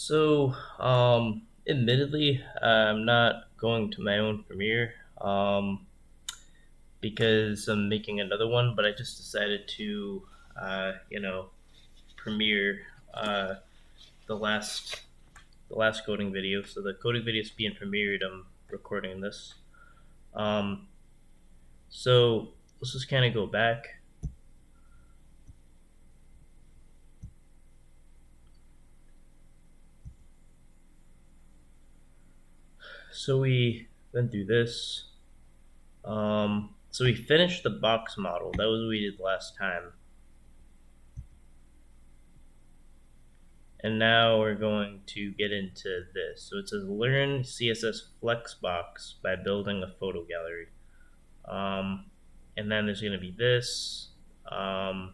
So, admittedly, I'm not going to my own premiere, because I'm making another one, but I just decided to, premiere the last the last coding video. So the coding video is being premiered. I'm recording this. Um, so let's just kind of go back. So we went through this. So we finished the box model. That was what we did last time. And now we're going to get into this. So it says learn CSS flexbox by building a photo gallery. And then there's going to be this. It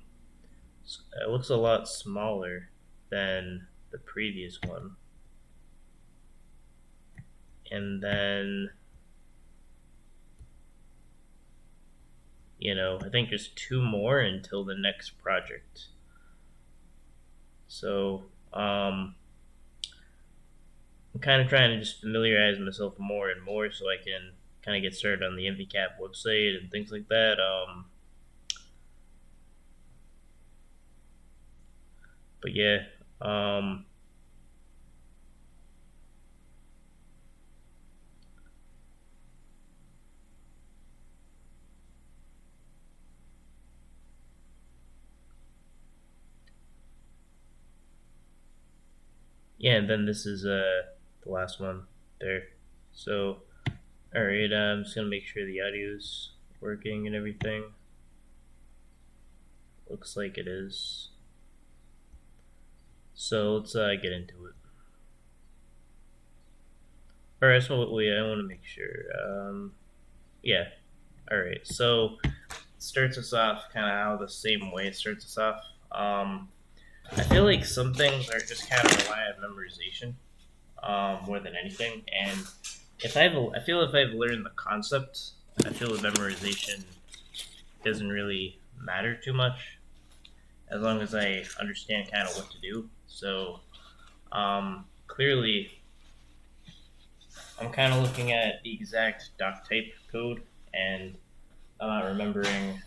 looks a lot smaller than the previous one. And then, I think there's two more until the next project. So, I'm kind of trying to just familiarize myself more and more so I can kind of get started on the MVCap website and things like that. But yeah, yeah, and then this is the last one there. So, all right, I'm just gonna make sure the audio's working and everything. Looks like it is. So let's get into it. All right, so wait, I want to make sure. Yeah. All right. So it starts us off kind of how the same way it starts us off. I feel like some things are just kind of rely on memorization more than anything, and I feel if I've learned the concept, I feel the memorization doesn't really matter too much as long as I understand kind of what to do. So clearly, I'm kind of looking at the exact doc type code, and I'm not remembering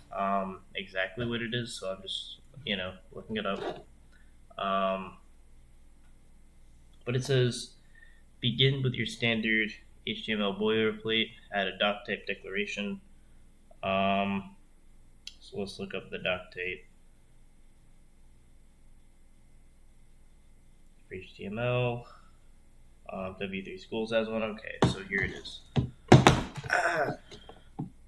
exactly what it is, so I'm just looking it up. Um, but it says begin with your standard HTML boilerplate, add a doc type declaration. So let's look up the doc type for HTML. W3 Schools has one. Okay, so here it is.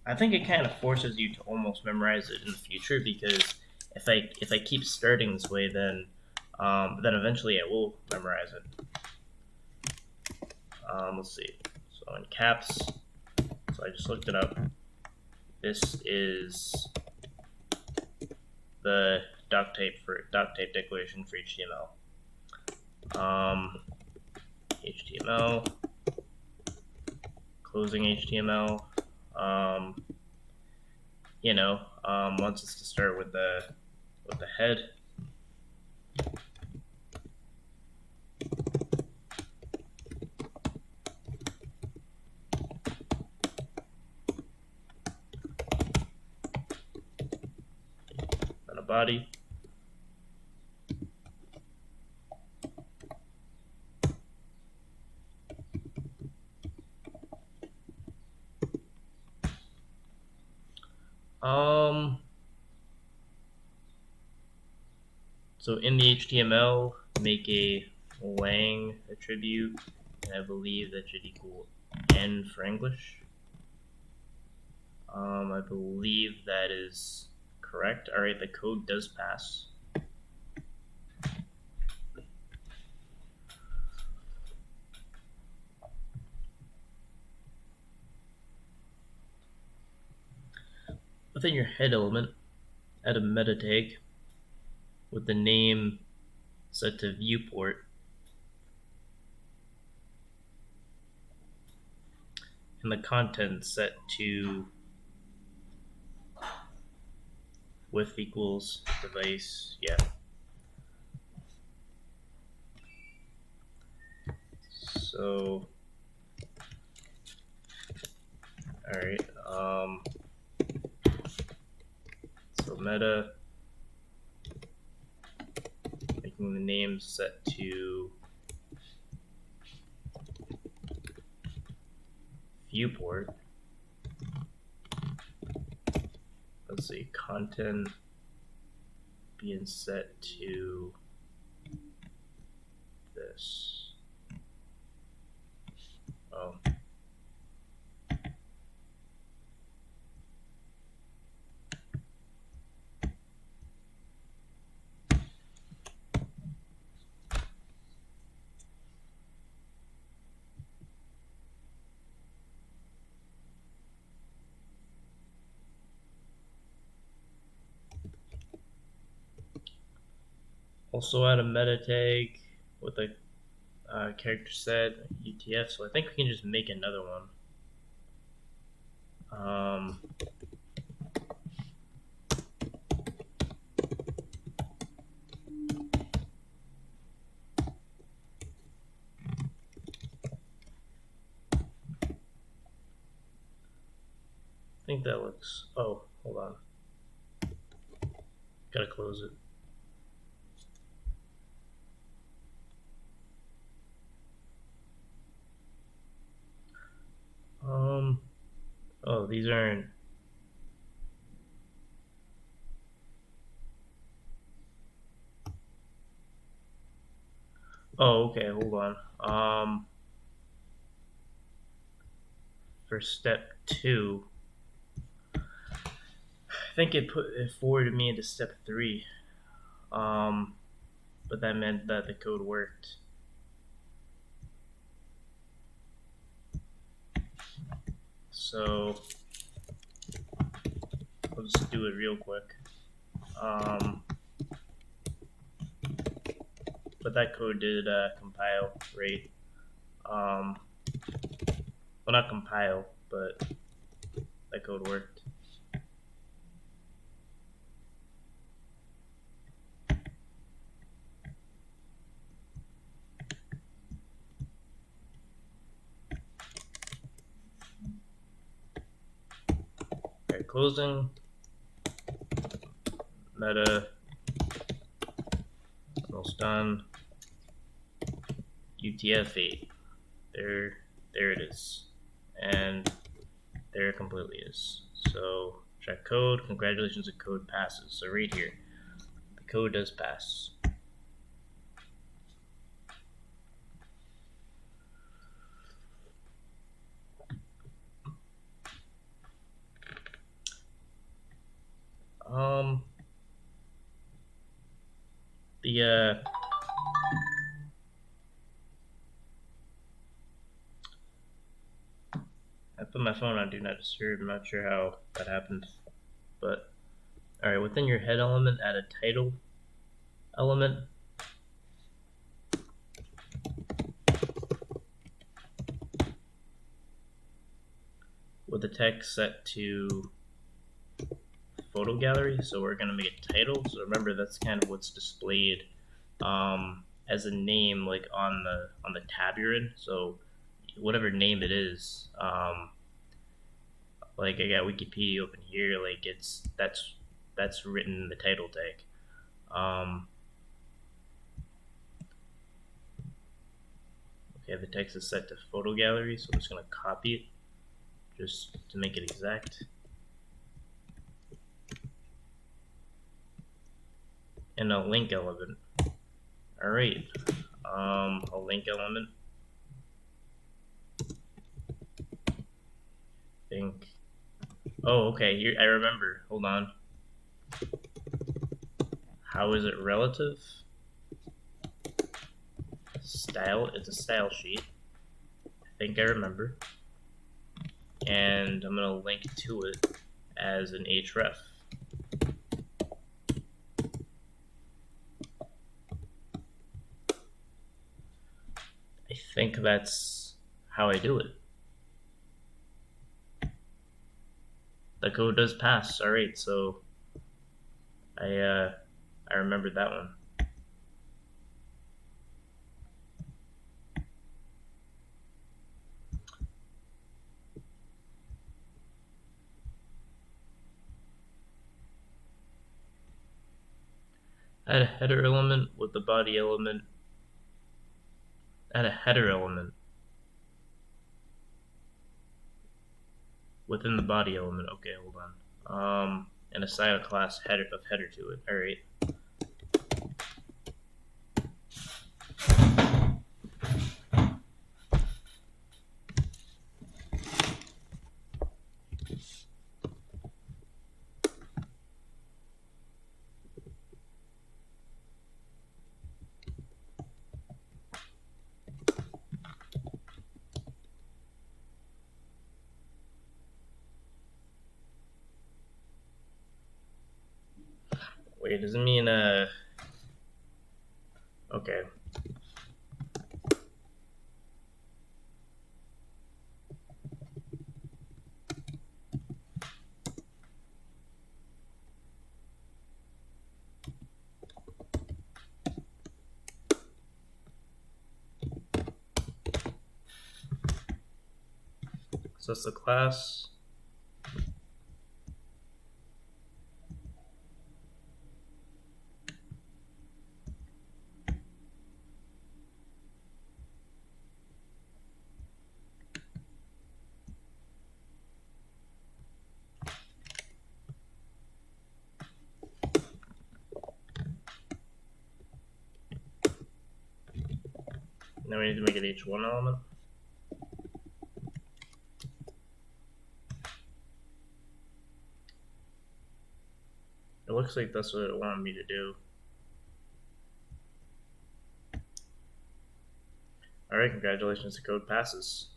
I think it kind of forces you to almost memorize it in the future because if I keep starting this way, then eventually I will memorize it. Let's see. So in caps, so I just looked it up. This is the doc type declaration for HTML. HTML, closing HTML. Wants us to start with the head. Then a body. So in the HTML, make a lang attribute, and I believe that should equal n for English. I believe that is correct. All right, the code does pass. Within your head element, add a meta tag with the name set to viewport and the content set to width equals device. Yeah. So, all right. So meta, making the name set to viewport. Let's see, content being set to this. Oh. Also add a meta tag with a character set UTF. So I think we can just make another one. I think that looks. Oh, hold on. Gotta close it. Oh, these aren't. Oh, okay, hold on. For step 2, I think it forwarded me into step 3. But that meant that the code worked. So I'll just do it real quick. But that code did compile, right? Well, not compile, but that code worked. Alright, closing. Meta. Almost done. UTF-8. There it is. And there it completely is. So check code. Congratulations, the code passes. So right here, the code does pass. I put my phone on Do Not Disturb. I'm not sure how that happened, but all right. Within your head element, add a title element. With the text set to photo gallery. So we're gonna make a title. So remember, that's kind of what's displayed as a name, like on the tab you're in. So whatever name it is, like I got Wikipedia open here, like that's written in the title tag. Okay, the text is set to photo gallery, so I'm just gonna copy it just to make it exact. And a link element. All right, a link element. Think. Oh, okay. Here, I remember. Hold on. How is it relative? Style. It's a style sheet. I think I remember. And I'm gonna link to it as an href. I think that's how I do it. The code does pass. All right, so I remembered that one. Add a header element with the body element. Add a header element within the body element. Okay, hold on. And assign a class header to it. All right. Wait, does it mean okay. So it's the class. Now we need to make it h1 element. It looks like that's what it wanted me to do. Alright, congratulations, the code passes.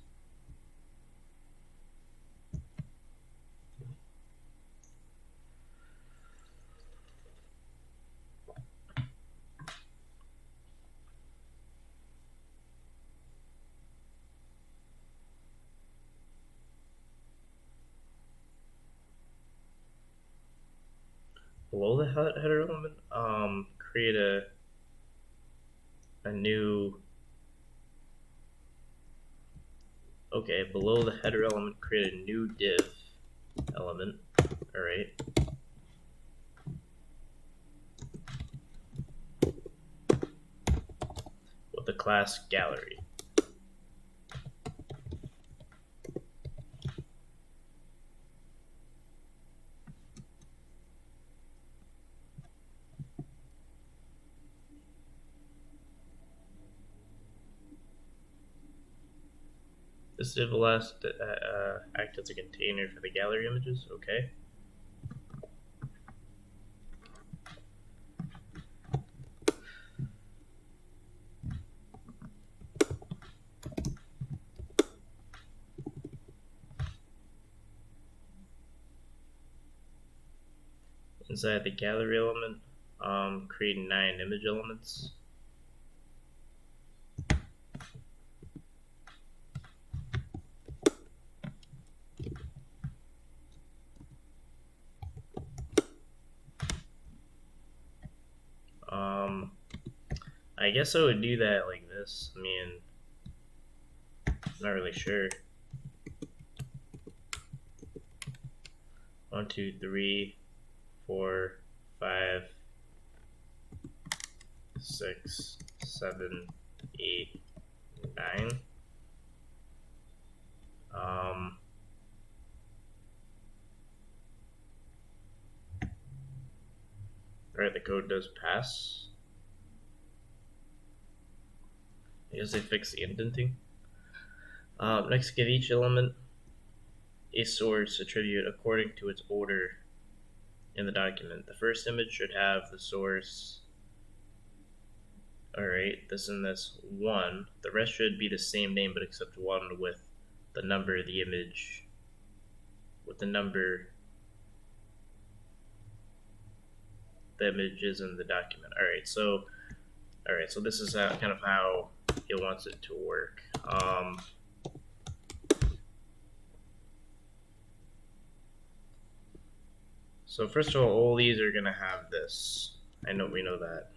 Below the header element, create a new. Okay, below the header element, create a new div element. All right. With the class gallery. This div will act as a container for the gallery images. Okay. Inside the gallery element, create 9 image elements. I guess I would do that like this. I mean, I'm not really sure. 1, 2, 3, 4, 5, 6, 7, 8, 9. Alright, the code does pass. I guess they fixed the indenting. Next, give each element a source attribute according to its order in the document. The first image should have the source. Alright, this and this 1. The rest should be the same name, but except 1 with the number of the image, with the number the image is in the document. Alright, so this is kind of how it wants it to work. So first of all these are gonna have this. We know that.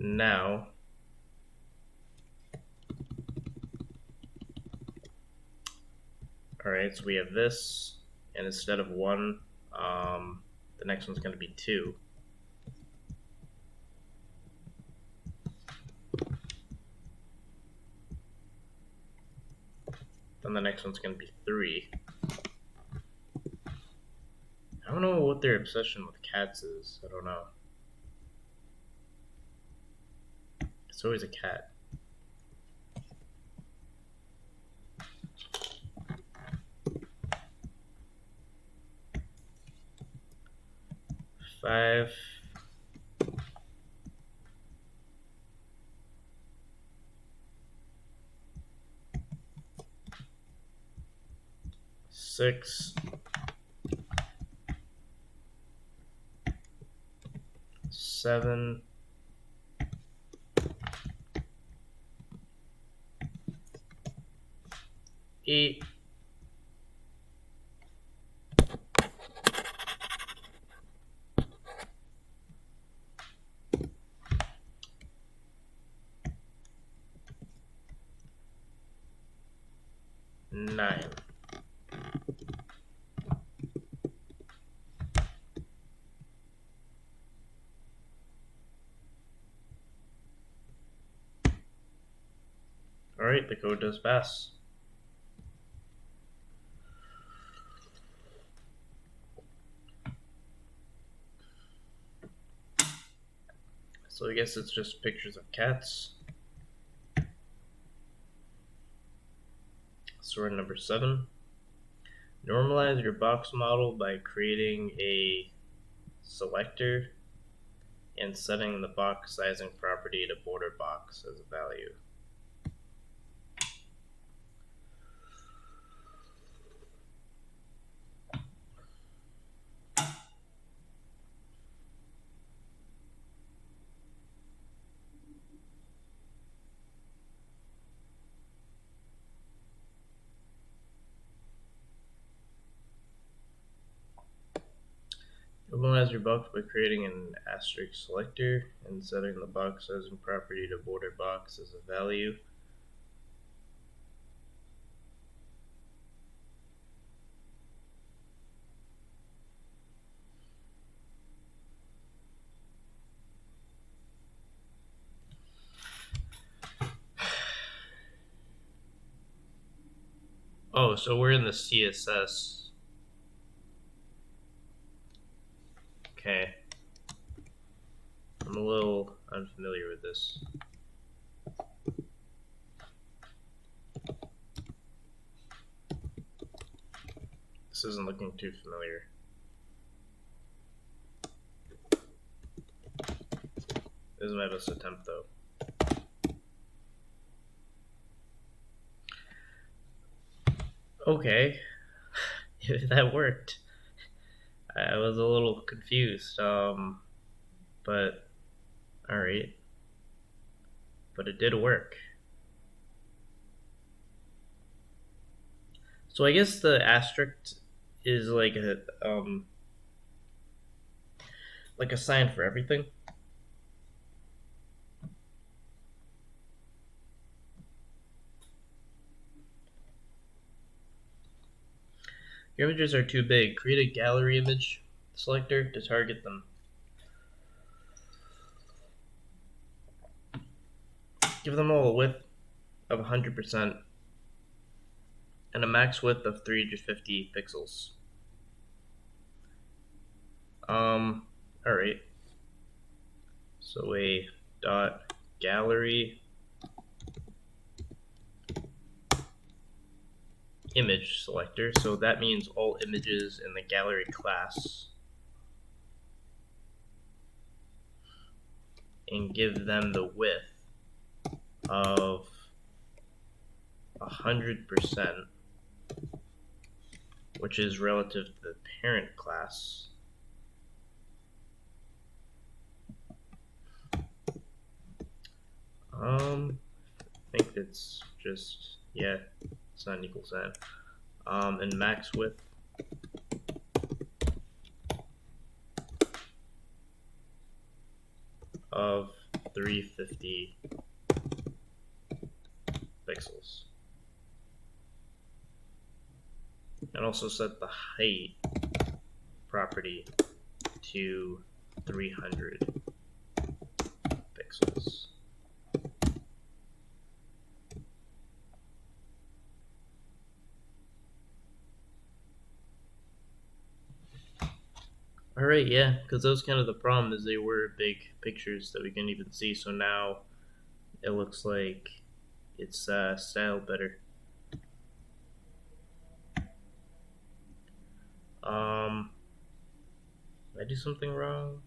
now all right, so we have this, and instead of 1, the next one's going to be 2. Then the next one's going to be 3. I don't know what their obsession with cats is. I don't know. It's always a cat. Five. Six. 7. 8. 9. Alright, the code does pass. So I guess it's just pictures of cats. Story number 7. Normalize your box model by creating a selector and setting the box sizing property to border box as a value. Normalize your box by creating an asterisk selector and setting the box sizing property to border box as a value. Oh, so we're in the CSS. Okay. I'm a little unfamiliar with this. This isn't looking too familiar. This is my best attempt, though. Okay. That worked. I was a little confused, but alright. But it did work. So I guess the asterisk is like a sign for everything. Your images are too big. Create a gallery image selector to target them. Give them all a width of 100% and a max width of 350 pixels. Alright. So a dot gallery image selector. So that means all images in the gallery class. And give them the width of 100%, which is relative to the parent class. I think it's just, yeah, it's not an equal sign. And max width of 350 pixels. And also set the height property to 300 pixels. Alright, yeah, because that was kind of the problem, is they were big pictures that we couldn't even see, so now it looks like it's styled better. Did I do something wrong?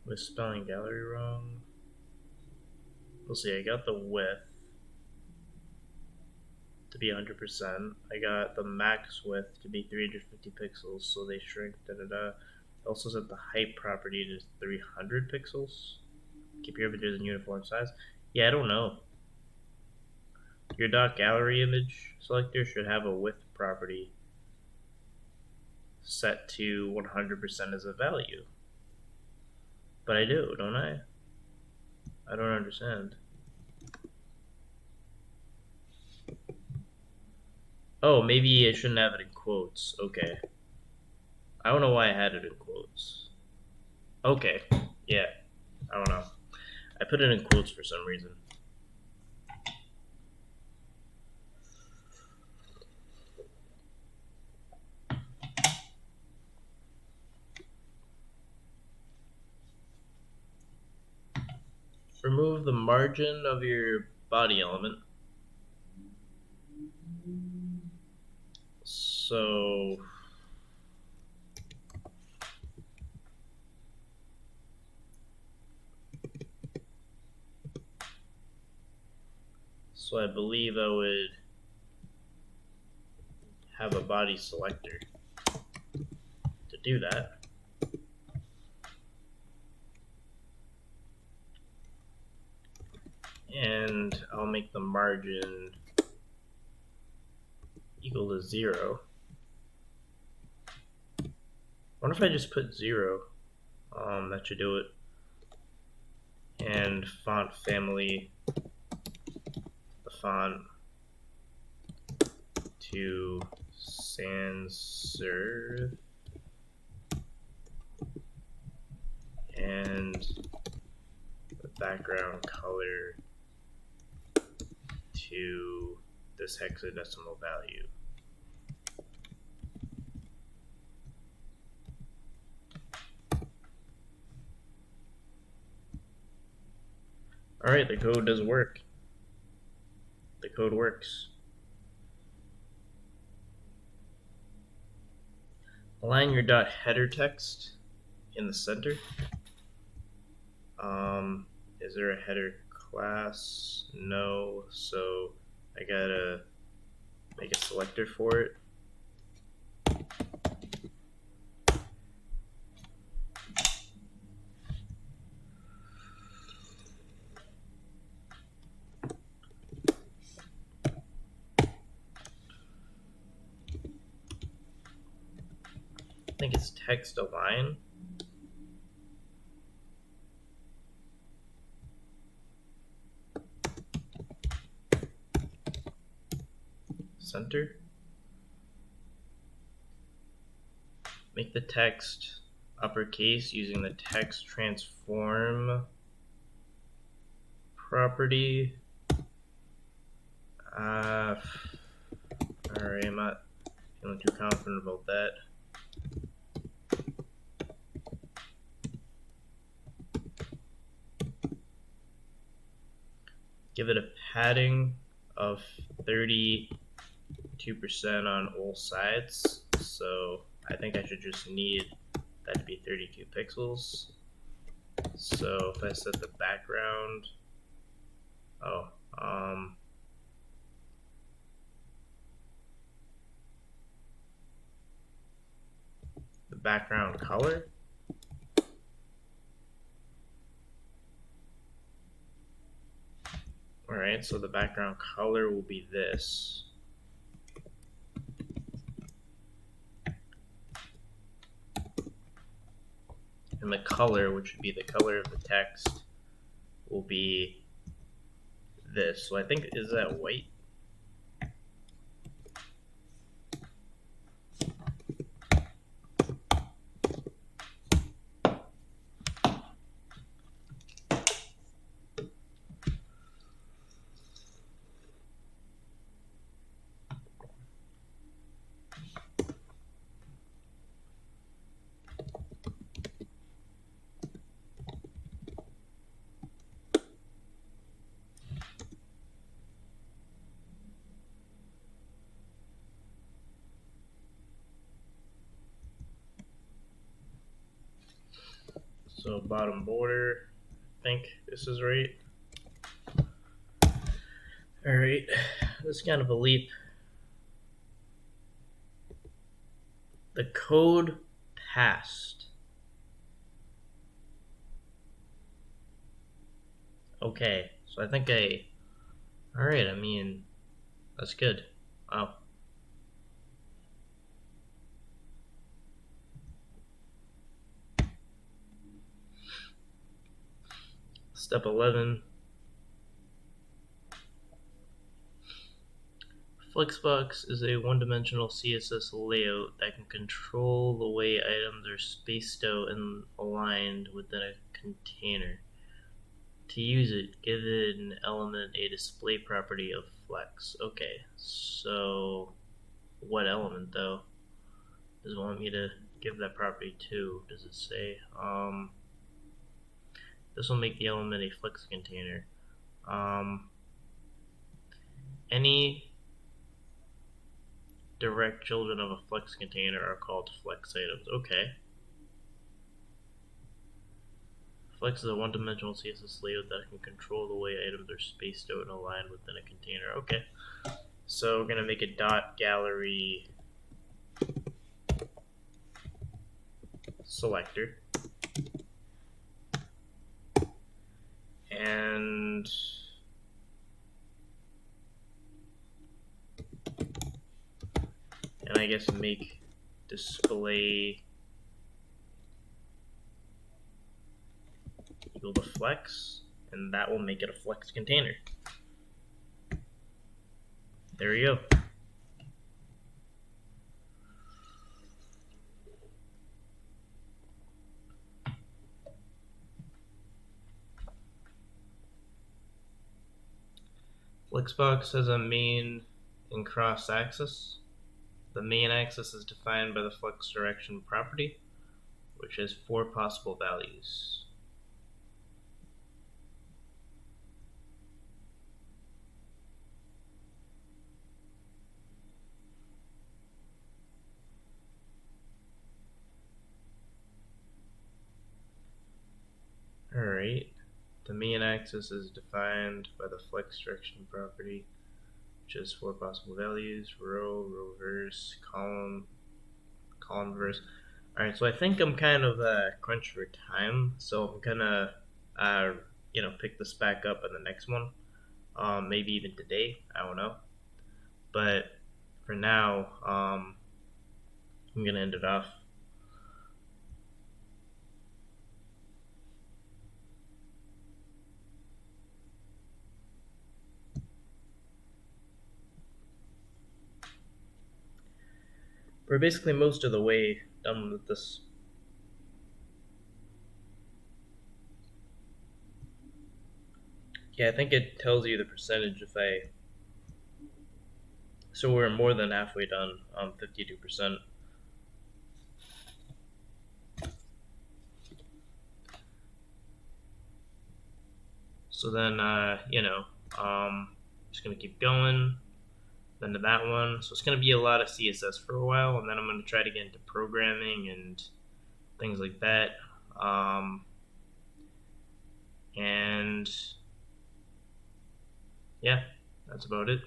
Was spelling gallery wrong? We'll see, I got the width to be 100%. I got the max width to be 350 pixels, so they shrink, I also set the height property to 300 pixels. Keep your images in uniform size. Yeah, I don't know. Your .gallery image selector should have a width property set to 100% as a value. But I do, don't I? I don't understand. Oh, maybe I shouldn't have it in quotes. Okay. I don't know why I had it in quotes. Okay. Yeah. I don't know. I put it in quotes for some reason. Remove the margin of your body element. So I believe I would have a body selector to do that. And I'll make the margin equal to 0. I wonder if I just put 0. That should do it. And font family, the font to sans serif, and the background color to this hexadecimal value. Alright, the code does work. The code works. Align your .header text in the center. Is there a header class? No, so I gotta make a selector for it. I think it's text align. Center. Make the text uppercase using the text transform property. Alright, I'm not feeling too confident about that. Give it a padding of 32% on all sides. So I think I should just need that to be 32 pixels. So if I set the background, the background color. Alright, so the background color will be this. and the color, which would be the color of the text, will be this. So I think, is that white? So bottom border, I think this is right. All right, this is kind of a leap. The code passed. Okay, so I think all right, I mean, that's good. Wow. Step 11. Flexbox is a one-dimensional CSS layout that can control the way items are spaced out and aligned within a container. To use it, give an element a display property of flex. Okay, so what element though? Does it want me to give that property to? Does it say? This will make the element a flex container. Any direct children of a flex container are called flex items. Okay. Flex is a one-dimensional CSS layout that can control the way items are spaced out and aligned within a container. Okay. So we're gonna make a dot gallery selector. And I guess make display equal to flex, and that will make it a flex container. There we go. Flexbox has a main and cross axis. The main axis is defined by the flex direction property, which has 4 possible values. Alright, the main axis is defined by the flex direction property, which has 4 possible values: row, row verse, column, column verse. Alright, so I think I'm kind of crunched for time, so I'm gonna pick this back up in the next one. Maybe even today, I don't know. But for now, I'm gonna end it off. We're basically most of the way done with this. Yeah, I think it tells you the percentage if I... So we're more than halfway done, 52%. So then, just gonna keep going, then to that one. So it's gonna be a lot of CSS for a while, and then I'm gonna try to get into programming and things like that. And yeah, that's about it.